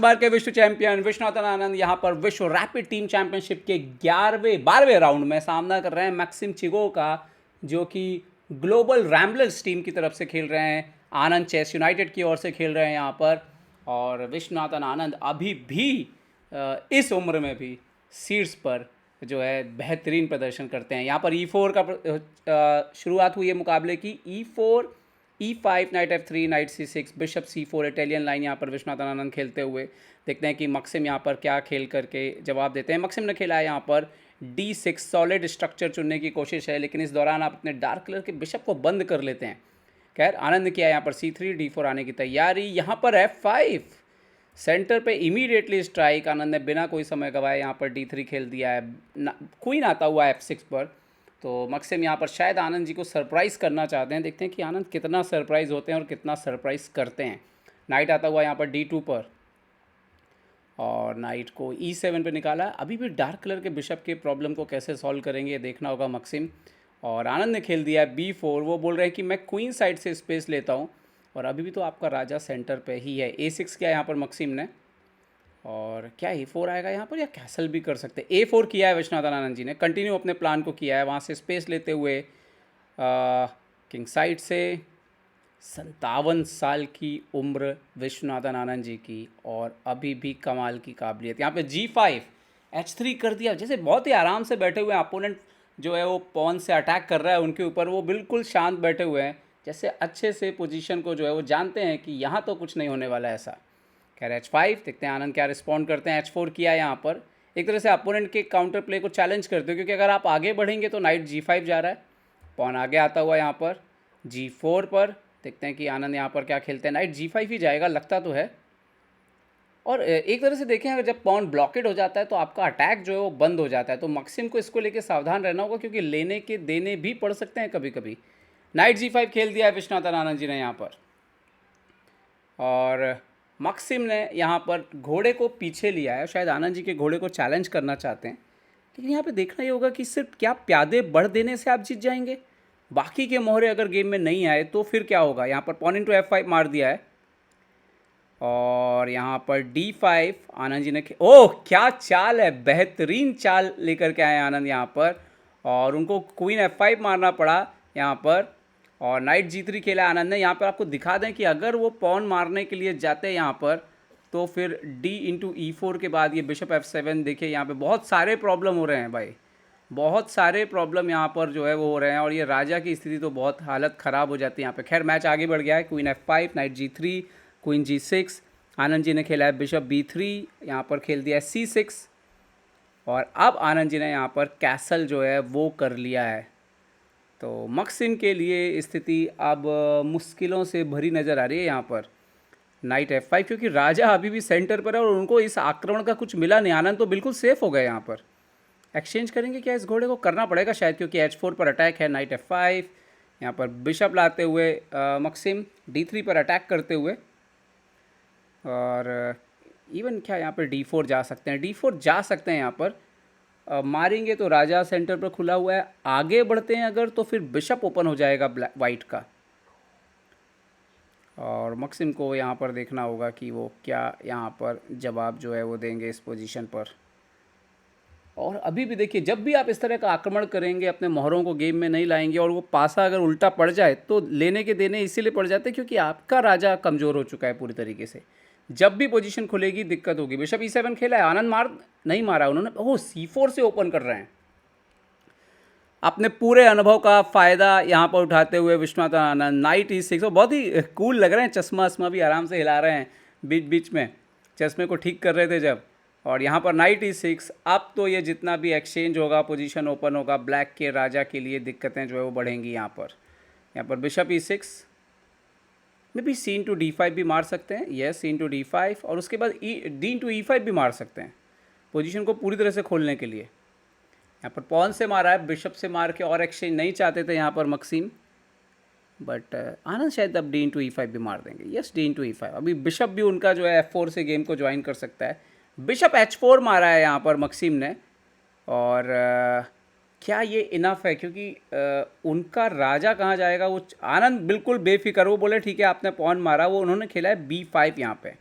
बार के विश्व चैंपियन विश्वनाथन आनंद यहाँ पर विश्व रैपिड टीम चैंपियनशिप के 12वें राउंड में सामना कर रहे हैं मैक्सिम चिगो का, जो कि ग्लोबल रैम्बलर्स टीम की तरफ से खेल रहे हैं, आनंद चेस यूनाइटेड की ओर से खेल रहे हैं यहाँ पर। और विश्वनाथन आनंद अभी भी इस उम्र में भी शीर्ष पर जो है बेहतरीन प्रदर्शन करते हैं। यहाँ पर E4 का शुरुआत हुई है मुकाबले की। E4 E5 night F3 night C6 bishop C4 Italian line यहाँ पर विश्वनाथन आनंद खेलते हुए। देखते हैं कि मक्सिम यहाँ पर क्या खेल करके जवाब देते हैं। मक्सिम ने खेला है यहाँ पर D6 सॉलिड स्ट्रक्चर चुनने की कोशिश है, लेकिन इस दौरान आप अपने डार्क कलर के बिशप को बंद कर लेते हैं। खैर आनंद ने किया यहाँ पर C3 D4 आने की तैयारी। यहाँ पर F5 सेंटर पे इमीडिएटली स्ट्राइक। आनंद ने बिना कोई समय गवाए यहाँ पर D3 खेल दिया है। क्वीन आता हुआ F6 पर। तो मक्सिम यहाँ पर शायद आनंद जी को सरप्राइज़ करना चाहते हैं। देखते हैं कि आनंद कितना सरप्राइज़ होते हैं और कितना सरप्राइज़ करते हैं। नाइट आता हुआ यहाँ पर D2 पर और नाइट को E7 पे निकाला। अभी भी डार्क कलर के बिशप के प्रॉब्लम को कैसे सॉल्व करेंगे ये देखना होगा मक्सिम। और आनंद ने खेल दिया है B4। वो बोल रहे हैं कि मैं क्वीन साइड से स्पेस लेता हूँ और अभी भी तो आपका राजा सेंटर पे ही है। A6 किया यहाँ पर मक्सिम ने, और क्या A4 आएगा यहाँ पर या कैसल भी कर सकते हैं। A4 किया है विश्वनाथन आनंद जी ने, कंटिन्यू अपने प्लान को किया है वहाँ से स्पेस लेते हुए किंग साइड से। 57 साल की उम्र विश्वनाथन आनंद जी की और अभी भी कमाल की काबिलियत। यहाँ पे G5 H3 कर दिया, जैसे बहुत ही आराम से बैठे हुए हैं। अपोनेंट जो है वो पॉन से अटैक कर रहा है उनके ऊपर, वो बिल्कुल शांत बैठे हुए हैं, जैसे अच्छे से पोजीशन को जो है वो जानते हैं कि यहाँ तो कुछ नहीं होने वाला है ऐसा। खैर H5 देखते हैं आनंद क्या रिस्पॉन्ड करते हैं। H4 किया यहाँ पर, एक तरह से अपोनेंट के काउंटर प्ले को चैलेंज करते हो, क्योंकि अगर आप आगे बढ़ेंगे तो नाइट G5 जा रहा है, पॉन आगे आता हुआ यहाँ पर G4 पर। देखते हैं कि आनंद यहाँ पर क्या खेलते हैं। नाइट G5 ही जाएगा लगता तो है। और एक तरह से देखें, अगर जब पॉन ब्लॉकेड हो जाता है तो आपका अटैक जो है वो बंद हो जाता है। तो मक्सिम को इसको लेके सावधान रहना होगा, क्योंकि लेने के देने भी पड़ सकते हैं कभी कभी। नाइट G5 खेल दिया है विश्वनाथन आनंद जी ने यहाँ पर, और मक्सिम ने यहाँ पर घोड़े को पीछे लिया है। शायद आनंद जी के घोड़े को चैलेंज करना चाहते हैं, लेकिन यहाँ पे देखना ये होगा कि सिर्फ क्या प्यादे बढ़ देने से आप जीत जाएंगे, बाकी के मोहरे अगर गेम में नहीं आए तो फिर क्या होगा। यहाँ पर पॉन इंटू F5 मार दिया है और यहाँ पर D5 आनंद जी ने ओह क्या चाल है, बेहतरीन चाल लेकर के आए आनंद यहाँ पर, और उनको क्वीन F5 मारना पड़ा यहाँ पर। और नाइट G3 खेला आनंद ने। यहाँ पर आपको दिखा दें कि अगर वो पॉन मारने के लिए जाते हैं यहाँ पर तो फिर D इंटू E4 के बाद ये बिशप F7। देखिए यहाँ पे बहुत सारे प्रॉब्लम हो रहे हैं भाई, बहुत सारे प्रॉब्लम यहाँ पर जो है वो हो रहे हैं, और ये राजा की स्थिति तो बहुत हालत ख़राब हो जाती है यहाँ पे। खैर मैच आगे बढ़ गया है। Queen F5 night G3 queen G6। Anand ji ने खेला है बिशप B3, यहाँ पर खेल दिया है C6, और अब आनंद जी ने यहाँ पर कैसल जो है वो कर लिया है। तो मक्सिम के लिए स्थिति अब मुश्किलों से भरी नज़र आ रही है यहाँ पर। नाइट F5, क्योंकि राजा अभी भी सेंटर पर है और उनको इस आक्रमण का कुछ मिला नहीं। आनंद तो बिल्कुल सेफ हो गए यहाँ पर। एक्सचेंज करेंगे क्या, इस घोड़े को करना पड़ेगा शायद, क्योंकि H4 पर अटैक है। नाइट F5 यहाँ पर बिशप लाते हुए मक्सिम D3 पर अटैक करते हुए, और इवन क्या यहाँ पर D4 जा सकते हैं, D4 जा सकते हैं यहाँ पर। मारेंगे तो राजा सेंटर पर खुला हुआ है, आगे बढ़ते हैं अगर तो फिर बिशप ओपन हो जाएगा वाइट का, और मक्सिम को यहाँ पर देखना होगा कि वो क्या यहाँ पर जवाब जो है वो देंगे इस पोजीशन पर। और अभी भी देखिए, जब भी आप इस तरह का आक्रमण करेंगे, अपने मोहरों को गेम में नहीं लाएंगे और वो पासा अगर उल्टा पड़ जाए तो लेने के देने इसीलिए पड़ जाते हैं क्योंकि आपका राजा कमज़ोर हो चुका है पूरी तरीके से। जब भी पोजीशन खुलेगी दिक्कत होगी। बिशप E7 खेला है, आनंद मार नहीं मारा उन्होंने, ओह C4 से ओपन कर रहे हैं। अपने पूरे अनुभव का फ़ायदा यहाँ पर उठाते हुए विश्वनाथन आनंद नाइट E6, और बहुत ही कूल लग रहे हैं। चश्मा वश्मा भी आराम से हिला रहे हैं बीच बीच में, चश्मे को ठीक कर रहे थे जब। और यहाँ पर नाइट E6। अब तो ये जितना भी एक्सचेंज होगा, पोजीशन ओपन होगा, ब्लैक के राजा के लिए दिक्कतें जो है वो बढ़ेंगी यहाँ पर। यहाँ पर बिशप E6 में भी C इंटू D5 भी मार सकते हैं, यस C इंटू D5, और उसके बाद D इंटू E5 भी मार सकते हैं पोजीशन को पूरी तरह से खोलने के लिए। यहाँ पर पॉन से मारा है, बिशप से मार के और एक्सचेंज नहीं चाहते थे यहाँ पर मक्सिम, बट आनंद शायद अब D इंटू E5 भी मार देंगे, यस D इंटू E5। अभी बिशप भी उनका जो है F4 से गेम को ज्वाइन कर सकता है। बिशप H4 मारा है यहाँ पर मक्सिम ने, और क्या ये इनफ है, क्योंकि उनका राजा कहाँ जाएगा वो। आनंद बिल्कुल बेफिक्र, वो बोले ठीक है आपने पॉन मारा, वो उन्होंने खेला है B5 यहाँ पे।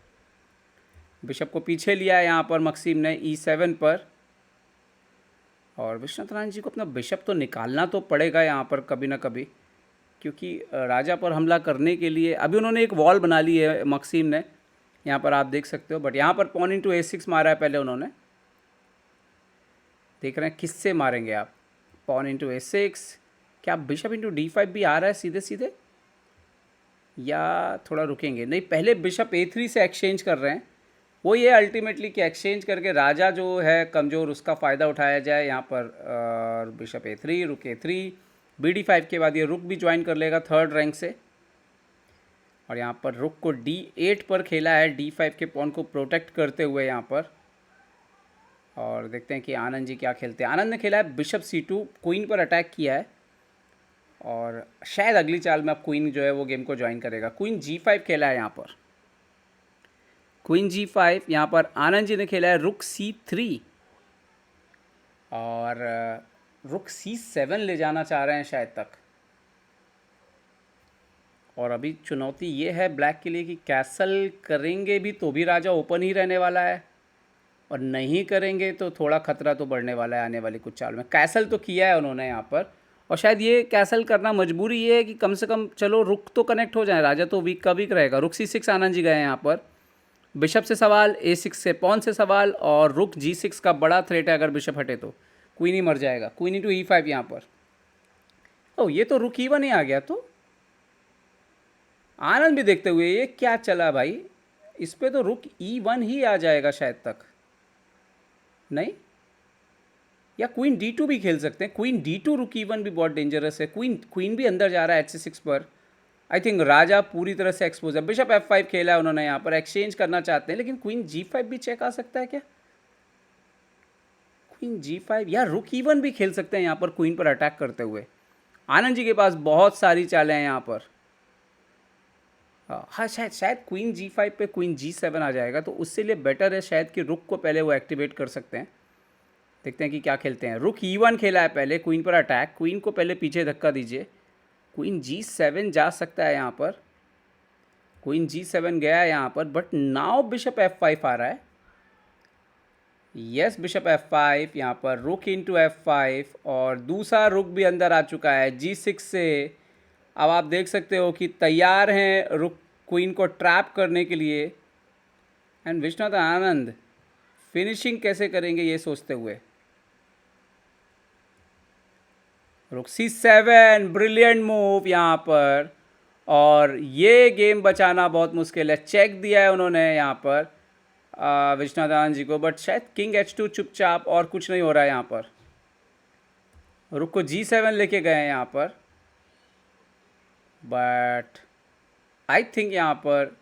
बिशप को पीछे लिया है यहाँ पर मक्सिम ने E7 पर, और विश्वनाथ आनंद जी को अपना बिशप तो निकालना तो पड़ेगा यहाँ पर कभी ना कभी, क्योंकि राजा पर हमला करने के लिए अभी उन्होंने एक वॉल बना ली है मक्सिम ने, यहाँ पर आप देख सकते हो। बट यहाँ पर पॉन इंटू A6 मारा है पहले उन्होंने, देख रहे हैं किससे मारेंगे आप। पॉन इंटू A6, क्या बिशप इंटू D5 भी आ रहा है सीधे सीधे, या थोड़ा रुकेंगे? नहीं, पहले बिशप A3 से एक्सचेंज कर रहे हैं। वो ये अल्टीमेटली कि एक्सचेंज करके राजा जो है कमज़ोर, उसका फ़ायदा उठाया जाए यहाँ पर। बिशप A3, रुक A3, BD5 के बाद ये रुक भी ज्वाइन कर लेगा थर्ड रैंक से, और यहाँ पर रुक को D8 पर खेला है D5 के पॉन को प्रोटेक्ट करते हुए यहाँ पर। और देखते हैं कि आनंद जी क्या खेलते हैं। आनंद ने खेला है बिशप C2, क्वीन पर अटैक किया है, और शायद अगली चाल में अब क्वीन जो है वो गेम को ज्वाइन करेगा। क्वीन G5 खेला है यहाँ पर, क्वीन G5। यहाँ पर आनंद जी ने खेला है रुक C3, और रुक C7 ले जाना चाह रहे हैं शायद तक। और अभी चुनौती ये है ब्लैक के लिए कि कैसल करेंगे भी तो भी राजा ओपन ही रहने वाला है, और नहीं करेंगे तो थोड़ा खतरा तो बढ़ने वाला है आने वाली कुछ चाल में। कैसल तो किया है उन्होंने यहाँ पर, और शायद ये कैसल करना मजबूरी ये है कि कम से कम चलो रुक तो कनेक्ट हो जाए, राजा तो वीक का वीक रहेगा। रुक C6 आनंद जी गए यहाँ पर, बिशप से सवाल, A6 से पॉन से सवाल, और रुक G6 का बड़ा थ्रेट है, अगर बिशप हटे तो क्वीन ही मर जाएगा। क्वीन इंटू E5 यहाँ पर, ओ ये तो रुक E1 ही आ गया। तो आनंद भी देखते हुए ये क्या चला भाई, इस पे तो रुक E1 ही आ जाएगा शायद तक, नहीं? या क्वीन D2 भी खेल सकते हैं। क्वीन D2 रुक E1 भी बहुत डेंजरस है। क्वीन भी अंदर जा रहा है H6 पर। आई थिंक राजा पूरी तरह से एक्सपोज है। बिशप F5 खेला है उन्होंने, यहाँ पर एक्सचेंज करना चाहते हैं, लेकिन क्वीन G5 भी चेक आ सकता है क्या? क्वीन G5 या रुक E1 भी खेल सकते हैं यहाँ पर क्वीन पर अटैक करते हुए। आनंद जी के पास बहुत सारी चालें हैं यहाँ पर। हाँ, शायद क्वीन G5 पे क्वीन G7 आ जाएगा, तो उससे लिए बेटर है शायद कि रुक को पहले वो एक्टिवेट कर सकते हैं। देखते हैं कि क्या खेलते हैं। रुक E1 खेला है पहले, क्वीन पर अटैक, क्वीन को पहले पीछे धक्का दीजिए। क्वीन G7 जा सकता है यहाँ पर, क्वीन G7 गया है यहाँ पर, बट नाउ बिशप F5 आ रहा है। यस, बिशप F5 यहाँ पर, रुक इंटू F5, और दूसरा रुक भी अंदर आ चुका है G6 से। अब आप देख सकते हो कि तैयार हैं रुक क्वीन को ट्रैप करने के लिए, एंड विश्वनाथ आनंद फिनिशिंग कैसे करेंगे ये सोचते हुए। रुक C7, ब्रिलियंट मूव यहाँ पर, और ये गेम बचाना बहुत मुश्किल है। चेक दिया है उन्होंने यहाँ पर विश्वनाथ आनंद जी को, बट शायद किंग H2 चुपचाप, और कुछ नहीं हो रहा है यहाँ पर। रुक को G7 लेके गए हैं यहाँ पर, बट आई थिंक यहाँ पर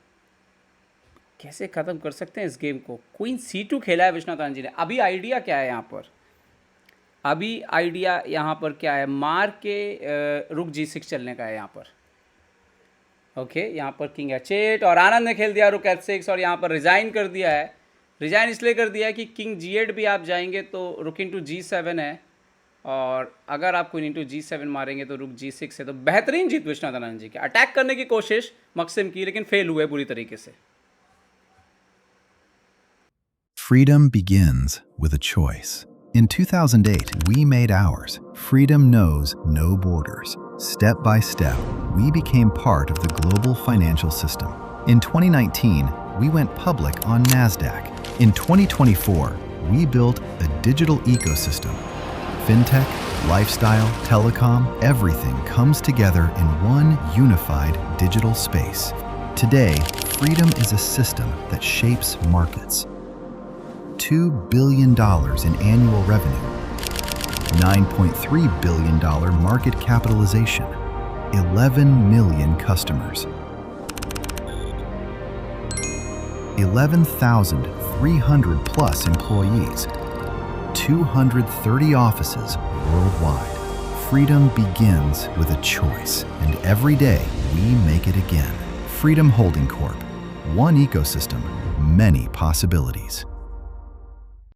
कैसे ख़त्म कर सकते हैं इस गेम को। क्वीन C2 खेला है विश्वनाथ आनंद जी ने। अभी आइडिया क्या है यहाँ पर? अभी आइडिया यहाँ पर क्या है? मार के रुक G6 चलने का है यहाँ पर। ओके, यहाँ पर किंग H8, और आनंद ने खेल दिया रुक H6, और यहाँ पर रिज़ाइन कर दिया है। रिज़ाइन इसलिए कर दिया है कि किंग G8 भी आप जाएंगे तो रुक इंटू G7 है, और अगर आप क्वीन इंटू G7 मारेंगे तो रुक G6 है। तो बेहतरीन जीत विश्वनाथ आनंद जी की। अटैक करने की कोशिश मक्सिम की, लेकिन फेल हुए बुरी तरीके से। Freedom begins with a choice. In 2008, we made ours. Freedom knows no borders. Step by step, we became part of the global financial system. In 2019, we went public on NASDAQ. In 2024, we built a digital ecosystem. Fintech, lifestyle, telecom, everything comes together in one unified digital space. Today, Freedom is a system that shapes markets. $2 billion in annual revenue, $9.3 billion market capitalization, 11 million customers, 11,300 plus employees, 230 offices worldwide. Freedom begins with a choice, and every day we make it again. Freedom Holding Corp. One ecosystem, many possibilities.